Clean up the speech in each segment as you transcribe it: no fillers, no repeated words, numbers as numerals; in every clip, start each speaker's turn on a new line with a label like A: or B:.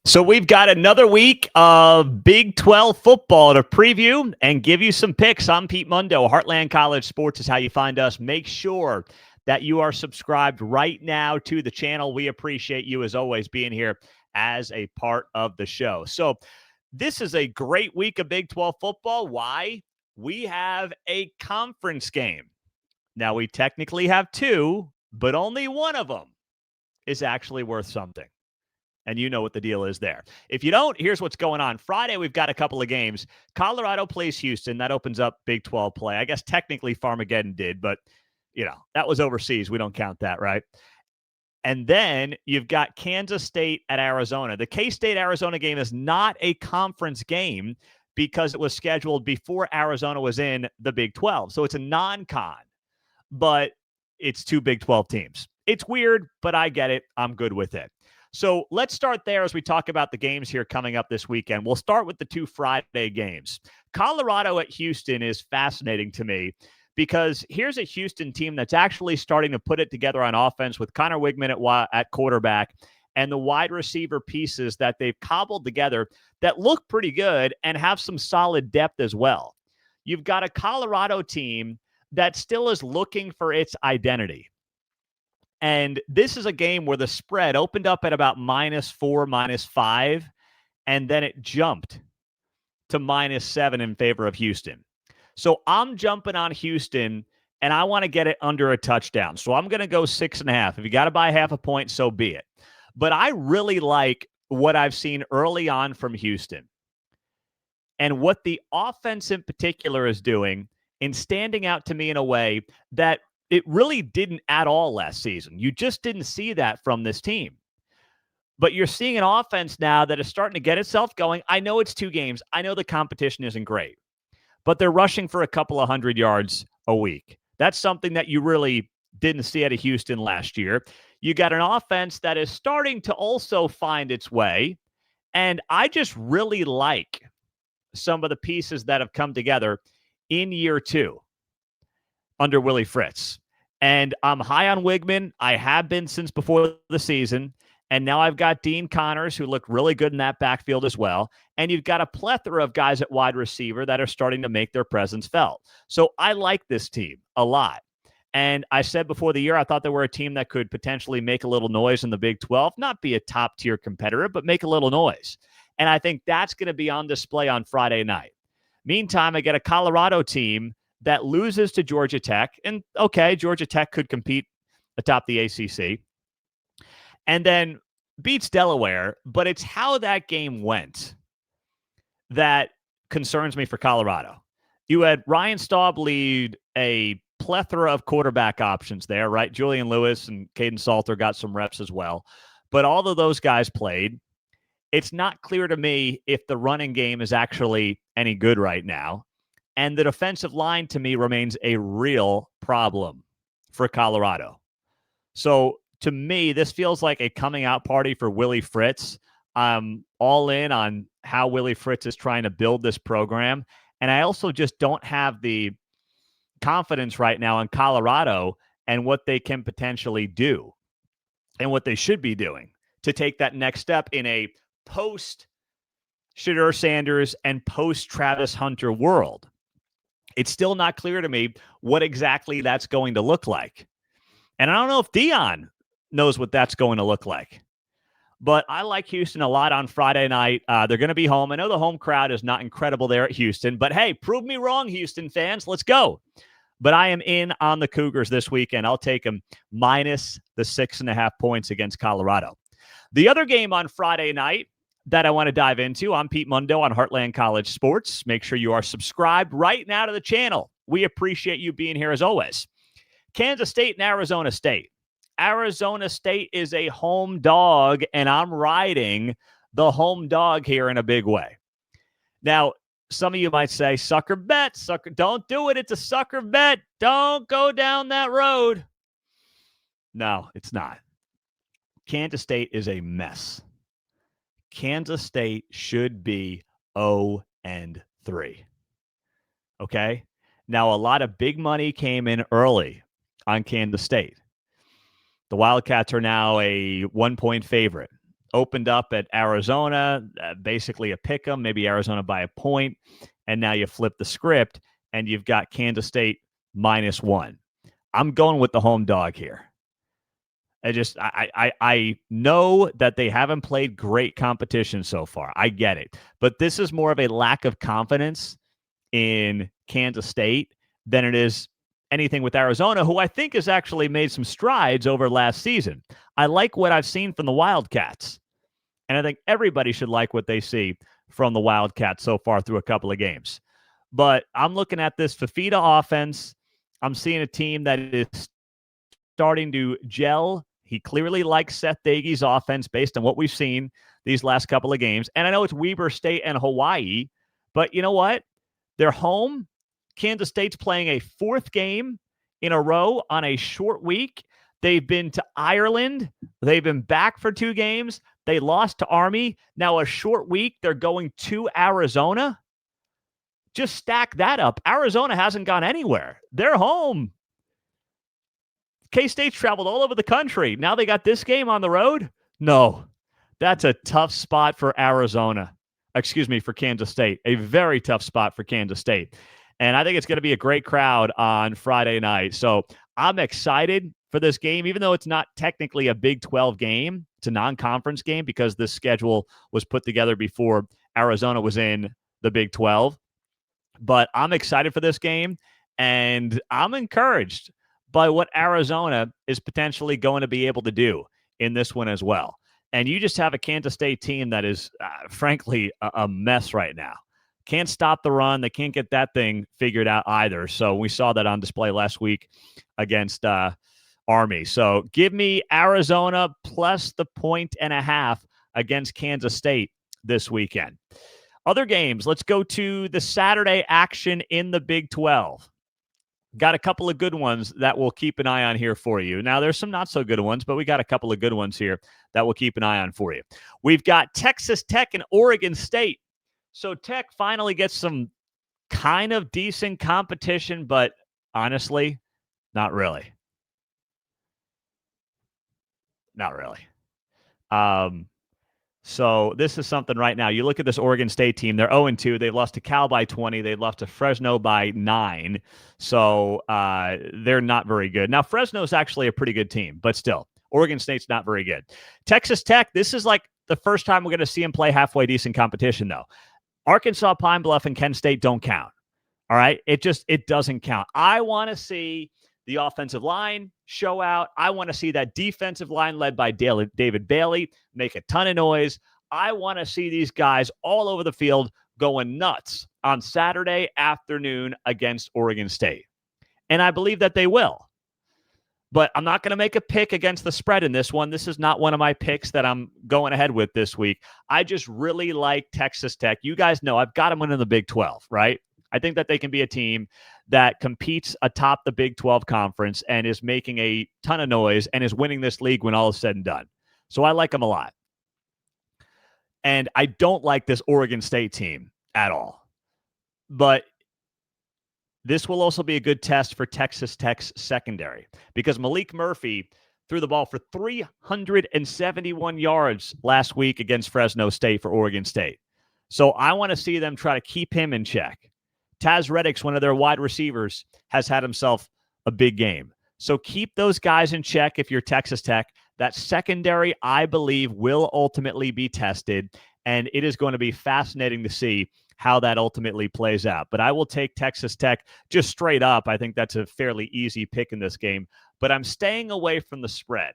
A: So we've got another week of Big 12 football to preview and give you some picks. I'm Pete Mundo. Heartland College Sports is how you find us. Make sure that you are subscribed right now to the channel. We appreciate you, as always, being here as a part of the show. So this is a great week of Big 12 football. Why? We have a conference game. Now, we technically have two, but only one of them is actually worth something. And you know what the deal is there. If you don't, here's what's going on. Friday, we've got a couple of games. Colorado plays Houston. That opens up Big 12 play. I guess technically Farmageddon did, but, that was overseas. We don't count that, right? And then you've got Kansas State at Arizona. The K-State-Arizona game is not a conference game because it was scheduled before Arizona was in the Big 12. So it's a non-con, but it's two Big 12 teams. It's weird, but I get it. I'm good with it. So let's start there as we talk about the games here coming up this weekend. We'll start with the two Friday games. Colorado at Houston is fascinating to me because here's a Houston team that's actually starting to put it together on offense with Connor Wigman at quarterback and the wide receiver pieces that they've cobbled together that look pretty good and have some solid depth as well. You've got a Colorado team that still is looking for its identity. And this is a game where the spread opened up at about -4, -5, and then it jumped to -7 in favor of Houston. So I'm jumping on Houston, and I want to get it under a touchdown. So I'm going to go 6.5. If you got to buy half a point, so be it. But I really like what I've seen early on from Houston and what the offense in particular is doing in standing out to me in a way that it really didn't at all last season. You just didn't see that from this team. But you're seeing an offense now that is starting to get itself going. I know it's two games. I know the competition isn't great. But they're rushing for a couple of 100 yards a week. That's something that you really didn't see out of Houston last year. You got an offense that is starting to also find its way. And I just really like some of the pieces that have come together in year two under Willie Fritz. And I'm high on Wigman. I have been since before the season. And now I've got Dean Connors, who looked really good in that backfield as well. And you've got a plethora of guys at wide receiver that are starting to make their presence felt. So I like this team a lot. And I said before the year, I thought they were a team that could potentially make a little noise in the Big 12, not be a top-tier competitor, but make a little noise. And I think that's going to be on display on Friday night. Meantime, I get a Colorado team that loses to Georgia Tech. And, okay, Georgia Tech could compete atop the ACC. And then beats Delaware. But it's how that game went that concerns me for Colorado. You had Ryan Staub lead a plethora of quarterback options there, right? Julian Lewis and Caden Salter got some reps as well. But all of those guys played. It's not clear to me if the running game is actually any good right now. And the defensive line, to me, remains a real problem for Colorado. So, to me, this feels like a coming-out party for Willie Fritz. I'm all in on how Willie Fritz is trying to build this program. And I also just don't have the confidence right now in Colorado and what they can potentially do and what they should be doing to take that next step in a post-Shedeur Sanders and post-Travis Hunter world. It's still not clear to me what exactly that's going to look like. And I don't know if Dion knows what that's going to look like. But I like Houston a lot on Friday night. They're going to be home. I know the home crowd is not incredible there at Houston. But, hey, prove me wrong, Houston fans. Let's go. But I am in on the Cougars this weekend. I'll take them minus the 6.5 points against Colorado. The other game on Friday night that I want to dive into, I'm Pete Mundo on Heartland College Sports. Make sure you are subscribed right now to the channel. We appreciate you being here as always. Kansas State and Arizona State. Arizona State is a home dog, and I'm riding the home dog here in a big way. Now, some of you might say, sucker bet, sucker, don't do it. It's a sucker bet. Don't go down that road. No, it's not. Kansas State is a mess. Kansas State should be 0-3. Okay? Now, a lot of big money came in early on Kansas State. The Wildcats are now a 1-point favorite. opened up at Arizona, basically a pick 'em, maybe Arizona by a point, and now you flip the script and you've got Kansas State -1. I'm going with the home dog here. I know that they haven't played great competition so far. I get it. But this is more of a lack of confidence in Kansas State than it is anything with Arizona, who I think has actually made some strides over last season. I like what I've seen from the Wildcats. And I think everybody should like what they see from the Wildcats so far through a couple of games. But I'm looking at this Fafita offense. I'm seeing a team that is starting to gel. He clearly likes Seth Dagy's offense based on what we've seen these last couple of games. And I know it's Weber State and Hawaii, but you know what? They're home. Kansas State's playing a fourth game in a row on a short week. They've been to Ireland. They've been back for 2 games. They lost to Army. Now a short week, they're going to Arizona. Just stack that up. Arizona hasn't gone anywhere. They're home. K-State's traveled all over the country. Now they got this game on the road? No. That's a tough spot for Arizona. Excuse me, for Kansas State. A very tough spot for Kansas State. And I think it's going to be a great crowd on Friday night. So I'm excited for this game, even though it's not technically a Big 12 game. It's a non-conference game because this schedule was put together before Arizona was in the Big 12. But I'm excited for this game, and I'm encouraged by what Arizona is potentially going to be able to do in this one as well. And you just have a Kansas State team that is, frankly, a mess right now. Can't stop the run. They can't get that thing figured out either. So we saw that on display last week against Army. So give me Arizona plus the 1.5 against Kansas State this weekend. Other games, let's go to the Saturday action in the Big 12. Got a couple of good ones that we'll keep an eye on here for you. Now, there's some not so good ones, but we got a couple of good ones here that we'll keep an eye on for you. We've got Texas Tech and Oregon State. So Tech finally gets some kind of decent competition, but honestly, not really. Not really. So this is something right now. You look at this Oregon State team, they're 0-2. They've lost to Cal by 20. They've lost to Fresno by 9. So they're not very good. Now, Fresno's actually a pretty good team, but still, Oregon State's not very good. Texas Tech, this is like the first time we're going to see them play halfway decent competition, though. Arkansas, Pine Bluff, and Kent State don't count. All right? It doesn't count. I want to see the offensive line show out. I want to see that defensive line led by David Bailey make a ton of noise. I want to see these guys all over the field going nuts on Saturday afternoon against Oregon State. And I believe that they will. But I'm not going to make a pick against the spread in this one. This is not one of my picks that I'm going ahead with this week. I just really like Texas Tech. You guys know I've got them in the Big 12, right? I think that they can be a team that competes atop the Big 12 conference and is making a ton of noise and is winning this league when all is said and done. So I like them a lot. And I don't like this Oregon State team at all. But this will also be a good test for Texas Tech's secondary because Malik Murphy threw the ball for 371 yards last week against Fresno State for Oregon State. So I want to see them try to keep him in check. Taz Reddick's one of their wide receivers, has had himself a big game. So keep those guys in check if you're Texas Tech. That secondary, I believe, will ultimately be tested, and it is going to be fascinating to see how that ultimately plays out. But I will take Texas Tech just straight up. I think that's a fairly easy pick in this game, but I'm staying away from the spread.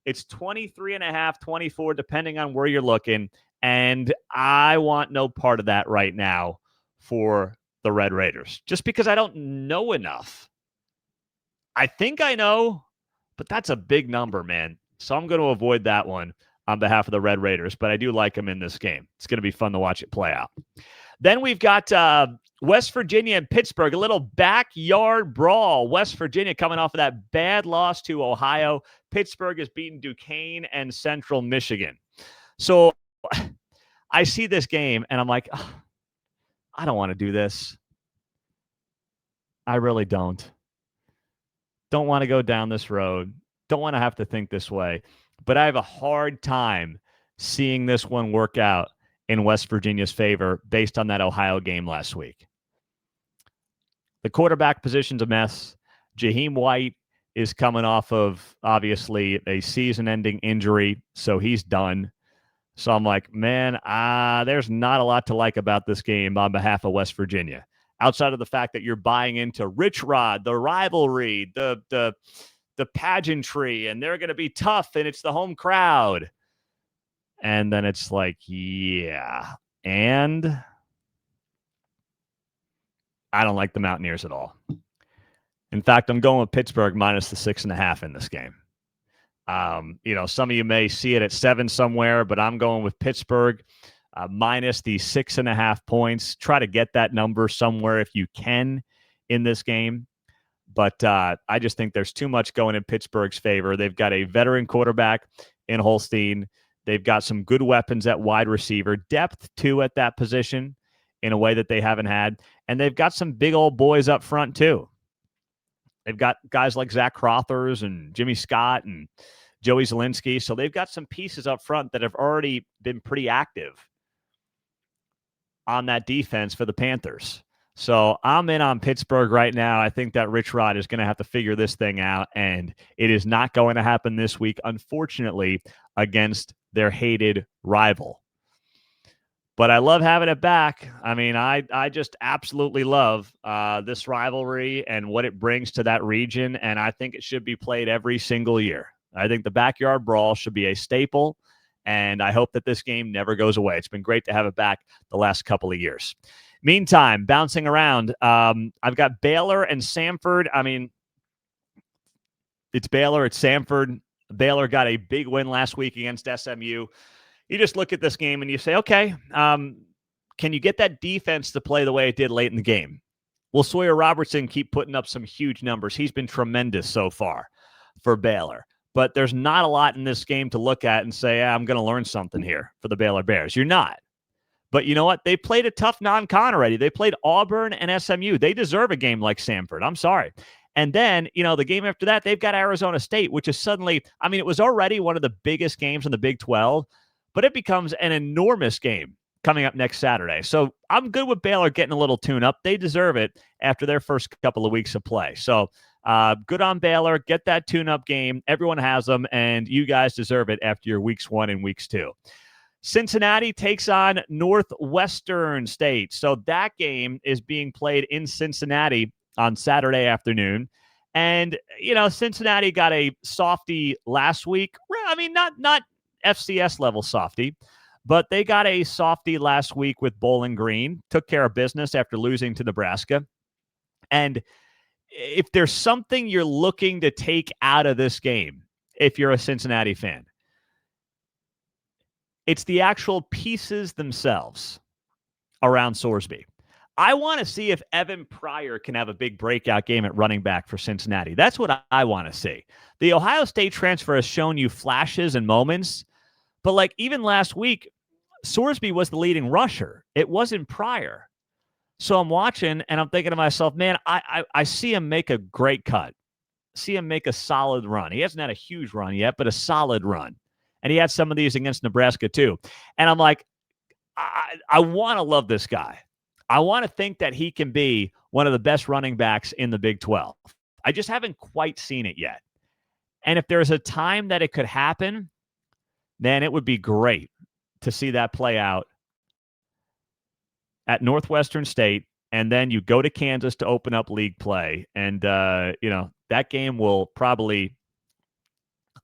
A: It's 23.5, 24, depending on where you're looking, and I want no part of that right now for the Red Raiders, just because I don't know enough. I think I know, but that's a big number, man. So I'm going to avoid that one on behalf of the Red Raiders, but I do like them in this game. It's going to be fun to watch it play out. Then we've got West Virginia and Pittsburgh, a little backyard brawl. West Virginia coming off of that bad loss to Ohio. Pittsburgh has beaten Duquesne and Central Michigan. So I see this game, and I'm like, oh, I don't want to do this. I really don't. Don't want to go down this road. Don't want to have to think this way. But I have a hard time seeing this one work out in West Virginia's favor based on that Ohio game last week. The quarterback position's a mess. Jaheim White is coming off of, obviously, a season-ending injury, so he's done. So I'm like, man, there's not a lot to like about this game on behalf of West Virginia, outside of the fact that you're buying into Rich Rod, the rivalry, the pageantry, and they're going to be tough, and it's the home crowd. And then it's like, yeah, and I don't like the Mountaineers at all. In fact, I'm going with Pittsburgh minus the 6.5 in this game. Some of you may see it at 7 somewhere, but I'm going with Pittsburgh minus the 6.5 points. Try to get that number somewhere if you can in this game. But I just think there's too much going in Pittsburgh's favor. They've got a veteran quarterback in Holstein. They've got some good weapons at wide receiver, depth too at that position in a way that they haven't had. And they've got some big old boys up front too. They've got guys like Zach Crothers and Jimmy Scott and Joey Zielinski. So they've got some pieces up front that have already been pretty active on that defense for the Panthers. So I'm in on Pittsburgh right now. I think that Rich Rod is going to have to figure this thing out, and it is not going to happen this week, unfortunately, against their hated rival. But I love having it back. I mean, I just absolutely love this rivalry and what it brings to that region, and I think it should be played every single year. I think the Backyard Brawl should be a staple, and I hope that this game never goes away. It's been great to have it back the last couple of years. Meantime, bouncing around, I've got Baylor and Samford. I mean, it's Baylor, it's Samford. Baylor got a big win last week against SMU. You just look at this game and you say, okay, can you get that defense to play the way it did late in the game? Will Sawyer Robertson keep putting up some huge numbers? He's been tremendous so far for Baylor. But there's not a lot in this game to look at and say, I'm going to learn something here for the Baylor Bears. You're not. But you know what? They played a tough non-con already. They played Auburn and SMU. They deserve a game like Samford. I'm sorry. And then, the game after that, they've got Arizona State, which is suddenly, it was already one of the biggest games in the Big 12, but it becomes an enormous game coming up next Saturday. So I'm good with Baylor getting a little tune-up. They deserve it after their first couple of weeks of play. So good on Baylor. Get that tune-up game. Everyone has them, and you guys deserve it after your weeks 1 and weeks 2. Cincinnati takes on Northwestern State. So that game is being played in Cincinnati on Saturday afternoon. And, Cincinnati got a softie last week. Not FCS level softie, but they got a softie last week with Bowling Green. Took care of business after losing to Nebraska. And if there's something you're looking to take out of this game, if you're a Cincinnati fan, it's the actual pieces themselves around Sorsby. I want to see if Evan Pryor can have a big breakout game at running back for Cincinnati. That's what I want to see. The Ohio State transfer has shown you flashes and moments, but even last week, Sorsby was the leading rusher. It wasn't Pryor. So I'm watching and I'm thinking to myself, man, I see him make a great cut. See him make a solid run. He hasn't had a huge run yet, but a solid run. And he had some of these against Nebraska too. And I'm like, I want to love this guy. I want to think that he can be one of the best running backs in the Big 12. I just haven't quite seen it yet. And if there's a time that it could happen, then it would be great to see that play out at Northwestern State. And then you go to Kansas to open up league play. And, that game will probably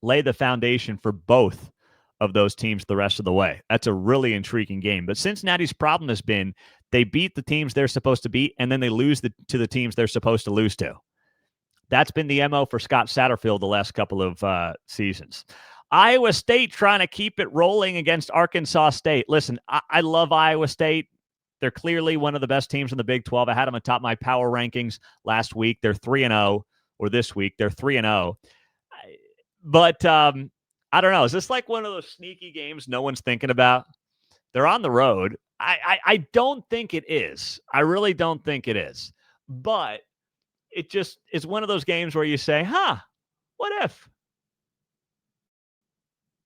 A: lay the foundation for both of those teams the rest of the way. That's a really intriguing game. But Cincinnati's problem has been they beat the teams they're supposed to beat, and then they lose to the teams they're supposed to lose to. That's been the MO for Scott Satterfield the last couple of seasons. Iowa State trying to keep it rolling against Arkansas State. Listen, I love Iowa State. They're clearly one of the best teams in the Big 12. I had them atop my power rankings last week. They're 3-0, or this week. They're 3-0. But I don't know. Is this like one of those sneaky games no one's thinking about? They're on the road. I don't think it is. I really don't think it is. But it just is one of those games where you say, what if?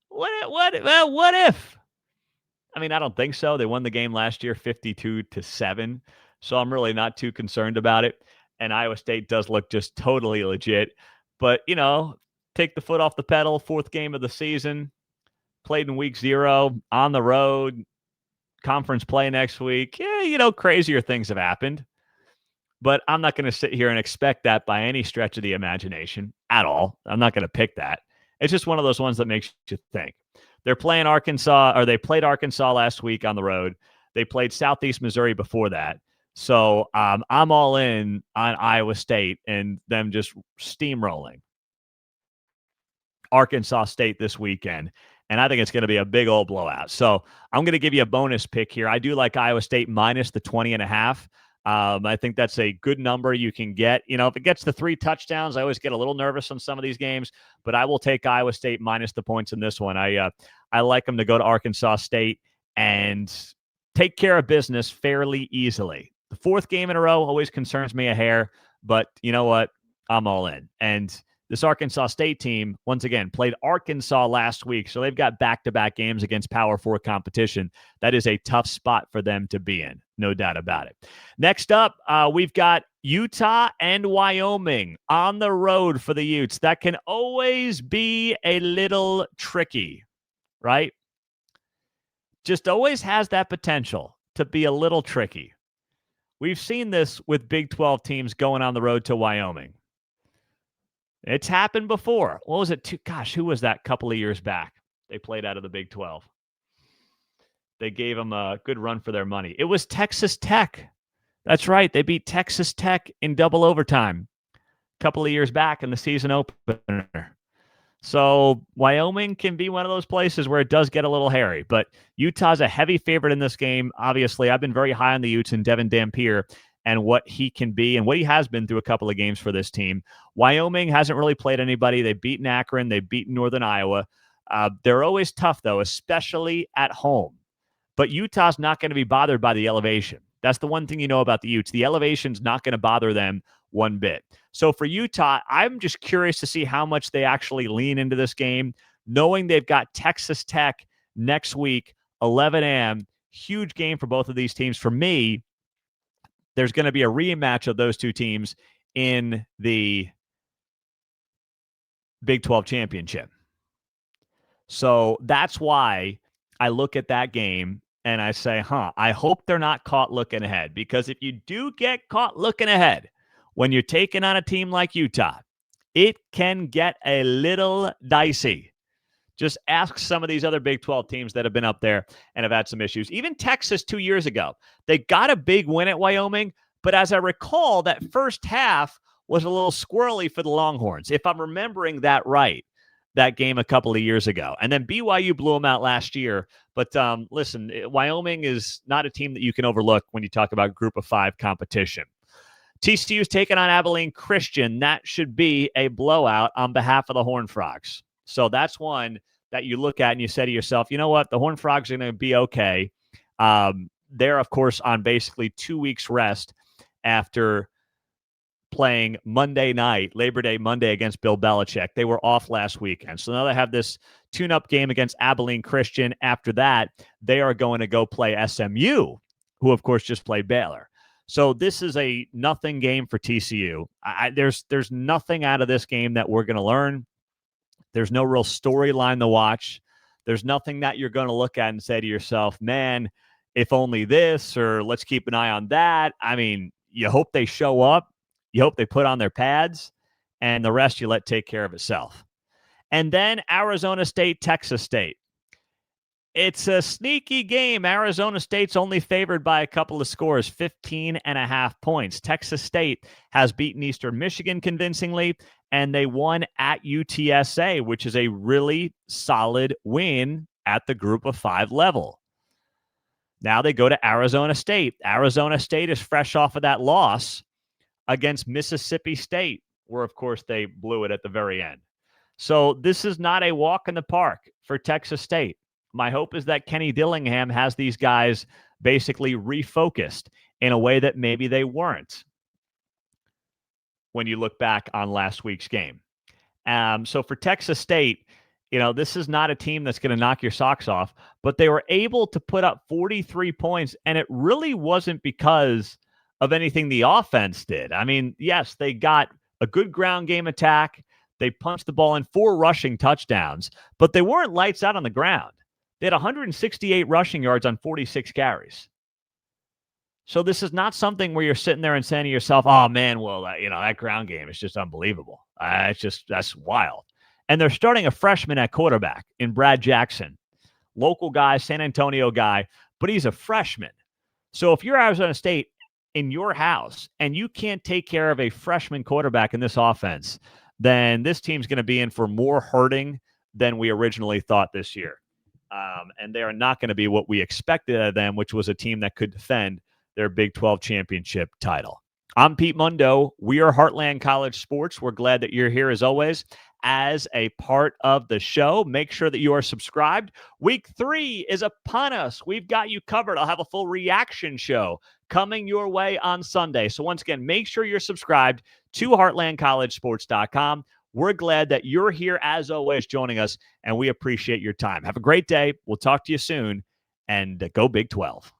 A: What if? I mean, I don't think so. They won the game last year 52-7. So I'm really not too concerned about it. And Iowa State does look just totally legit. But, take the foot off the pedal, fourth game of the season, played in week 0, on the road, conference play next week. Yeah, crazier things have happened. But I'm not going to sit here and expect that by any stretch of the imagination at all. I'm not going to pick that. It's just one of those ones that makes you think. They're playing Arkansas, or they played Arkansas last week on the road. They played Southeast Missouri before that. So I'm all in on Iowa State and them just steamrolling Arkansas State this weekend. And I think it's going to be a big old blowout. So I'm going to give you a bonus pick here. I do like Iowa State minus the 20.5. I think that's a good number you can get. If it gets to 3 touchdowns, I always get a little nervous on some of these games, but I will take Iowa State minus the points in this one. I like them to go to Arkansas State and take care of business fairly easily. The 4th game in a row always concerns me a hair, but you know what? I'm all in. And this Arkansas State team, once again, played Arkansas last week, so they've got back-to-back games against Power 4 competition. That is a tough spot for them to be in, no doubt about it. Next up, we've got Utah and Wyoming on the road for the Utes. That can always be a little tricky, right? Just always has that potential to be a little tricky. We've seen this with Big 12 teams going on the road to Wyoming. It's happened before. What was it? Who was that couple of years back? They played out of the Big 12. They gave them a good run for their money. It was Texas Tech. That's right. They beat Texas Tech in double overtime a couple of years back in the season opener. So Wyoming can be one of those places where it does get a little hairy. But Utah's a heavy favorite in this game. Obviously, I've been very high on the Utes and Devin Dampier and what he can be and what he has been through a couple of games for this team. Wyoming hasn't really played anybody. They've beaten Akron. They've beaten Northern Iowa. They're always tough, though, especially at home. But Utah's not going to be bothered by the elevation. That's the one thing you know about the Utes. The elevation's not going to bother them one bit. So for Utah, I'm just curious to see how much they actually lean into this game, knowing they've got Texas Tech next week, 11 a.m. Huge game for both of these teams. For me, there's going to be a rematch of those two teams in the Big 12 championship. So that's why I look at that game and I say, I hope they're not caught looking ahead. Because if you do get caught looking ahead when you're taking on a team like Utah, it can get a little dicey. Just ask some of these other Big 12 teams that have been up there and have had some issues. Even Texas 2 years ago, they got a big win at Wyoming. But as I recall, that first half was a little squirrely for the Longhorns, if I'm remembering that right, that game a couple of years ago. And then BYU blew them out last year. But listen, Wyoming is not a team that you can overlook when you talk about Group of 5 competition. TCU's taking on Abilene Christian. That should be a blowout on behalf of the Horned Frogs. So that's one that you look at and you say to yourself, you know what? The Horned Frogs are going to be okay. They're, of course, on basically 2 weeks rest after playing Monday night, Labor Day Monday against Bill Belichick. They were off last weekend. So now they have this tune-up game against Abilene Christian. After that, they are going to go play SMU, who, of course, just played Baylor. So this is a nothing game for TCU. There's nothing out of this game that we're going to learn. There's no real storyline to watch. There's nothing that you're going to look at and say to yourself, man, if only this, or let's keep an eye on that. I mean, you hope they show up. You hope they put on their pads, and the rest you let take care of itself. And then Arizona State, Texas State. It's a sneaky game. Arizona State's only favored by a couple of scores, 15.5 points. Texas State has beaten Eastern Michigan convincingly, and they won at UTSA, which is a really solid win at the Group of 5 level. Now they go to Arizona State. Arizona State is fresh off of that loss against Mississippi State, where, of course, they blew it at the very end. So this is not a walk in the park for Texas State. My hope is that Kenny Dillingham has these guys basically refocused in a way that maybe they weren't when you look back on last week's game. So for Texas State, This is not a team that's going to knock your socks off, but they were able to put up 43 points, and it really wasn't because of anything the offense did. I mean, yes, they got a good ground game attack. They punched the ball in 4 rushing touchdowns, but they weren't lights out on the ground. They had 168 rushing yards on 46 carries. So this is not something where you're sitting there and saying to yourself, oh, man, well, that ground game is just unbelievable. That's wild. And they're starting a freshman at quarterback in Brad Jackson, local guy, San Antonio guy, but he's a freshman. So if you're Arizona State in your house and you can't take care of a freshman quarterback in this offense, then this team's going to be in for more hurting than we originally thought this year. And they are not going to be what we expected of them, which was a team that could defend their Big 12 championship title. I'm Pete Mundo. We are Heartland College Sports. We're glad that you're here as always as a part of the show. Make sure that you are subscribed. Week 3 is upon us. We've got you covered. I'll have a full reaction show coming your way on Sunday. So once again, make sure you're subscribed to heartlandcollegesports.com. We're glad that you're here as always joining us, and we appreciate your time. Have a great day. We'll talk to you soon, and go Big 12.